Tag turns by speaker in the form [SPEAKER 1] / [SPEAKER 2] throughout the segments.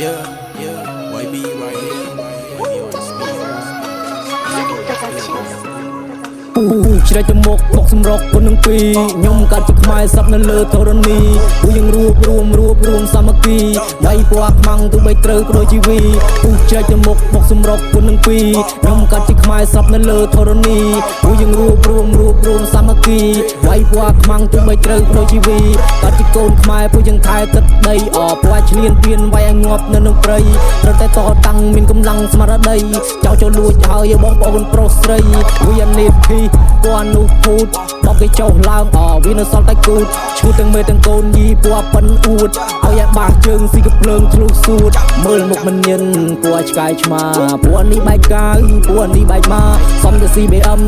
[SPEAKER 1] YB right here. YB on the speakers.
[SPEAKER 2] ជ្រែកទៅមុខបុកសម្រុកគុណនឹងពីរខ្ញុំកាត់ជាខ្មែរសັບនៅលើធរណីពូយើងរួបរួមសាមគ្គីដៃពណ៌ខ្មាំងទោះបីត្រូវប្ដូរជីវីពូជ្រែកទៅមុខបុកសម្រុកគុណនឹងពីរខ្ញុំកាត់ជាខ្មែរសັບនៅលើធរណីពូយើងរួបរួមសាមគ្គីដៃពណ៌ខ្មាំងទោះបីត្រូវប្ដូរជីវីកាត់ជាកូនខ្មែរពូយើងថែទឹកដីអពណ៌ឆ្លៀនពៀនវាយឲ្យងាប់នៅក្នុងព្រៃត្រូវតែតតាំងមានកម្លាំងស្មារតីចោលលួចហើយបងប្អូនប្រុសស្រីវាអានេះភីពណ៌នោះពូតបោកគេចុះឡើងវានៅសល់តែគូតឈូតទាំងមេទាំងកូនយីពណ៌ប៉ិនអួតឲ្យបាសជើងស៊ីកភ្លើងធ្លុះសួតមើលមុខមិនញិនពណ៌ឆ្កែឆ្មាពណ៌នេះបែកកាយពណ៌នេះបែកមកសំទៅ CBM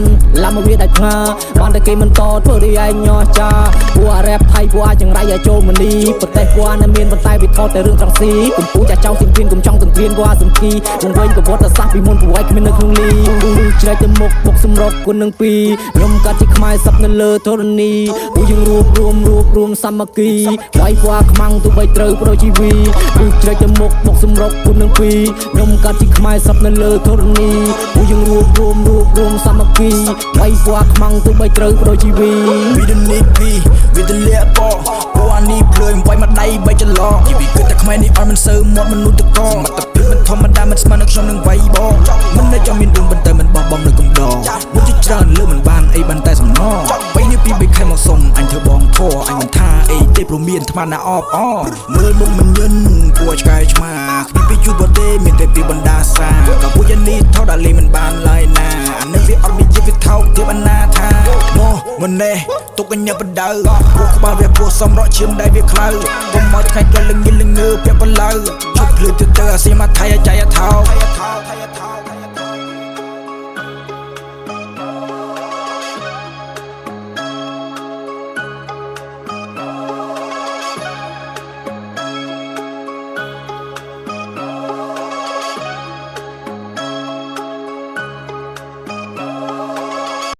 [SPEAKER 2] ឡាំមកវាដាច់ផ្ងាបានតែគេមិនតធ្វើដូចឯងញ័រចាពណ៌រ៉េបថៃពណ៌ចង្រៃឲ្យចូលមនីប្រទេសពណ៌នៅមានប៉ុន្តែវាថតតែរឿងត្រង់ស៊ីកំពូចាស់ចောင်းទៀងទៀនកុំចង់ទន្ទ្រានពណ៌សំគីវងវិញប្រវត្តិសាស្ត្រពីមុនប្រវត្តិគ្មាននៅក្នុងលីជ្រែកទៅមុខបុកសម្រុកគុណនឹងពីរខ្ញុំកាត់ជាខ្មែរសັບនៅលើធរណីពូយើងរួបរួមសាមគ្គីវាយពណ៌ខ្មាំងទោះបីត្រូវប្ដូរជីវីពូជ្រែកទៅមុខបុកសម្រុកគុណនឹងពីរខ្ញុំកាត់ជាខ្មែរសັບនៅលើធរណីពូយើងរួបរួមសាមគ្គីវាយពណ៌ខ្មាំងទោះបីត្រូវប្ដូរជីវី
[SPEAKER 1] We don't need peace with the lip ball ពណ៌នេះភ្លើងវាយមកដៃបីចន្លោជីវិតគឺតែខ្មែរនេះអត់មិនសូវមាត់មនុស្សតកសមត្តភាពមិនធម្មតាមិនស្មើនឹងខ្ញុំនឹងវាយបងមិននៅចាំមានរឿងប៉ុន្តែមិនបោះបង់នៅកំដរមួយជាច្រើនលើមិនបានអីបានតែសំណងបីនេះពីបីខែមកសុំអញធ្វើបងធေါ်អញមិនថាអីទេព្រមមានថ្មណាអបអមើលមុខមិនញិនពណ៌ឆ្កែឆ្មាគ្មានពីជួបបទេមានតែពីបណ្ដាសាក៏ពួកយ៉ាងនេះថោដល់លេមិនបានឡើយណាអានេះវាអត់មានជីវិតថោកទេបណ្ណាថាមកមិនណេះទុកកញ្ញាបដៅពួកក្បាលវាពោះសំរកឈាមដៃវាខ្លៅកុំមកថ្ងៃក៏លងងើពាក់បលៅឈប់ភ្លឺទៅអាសីមកថៃអាចាយថោ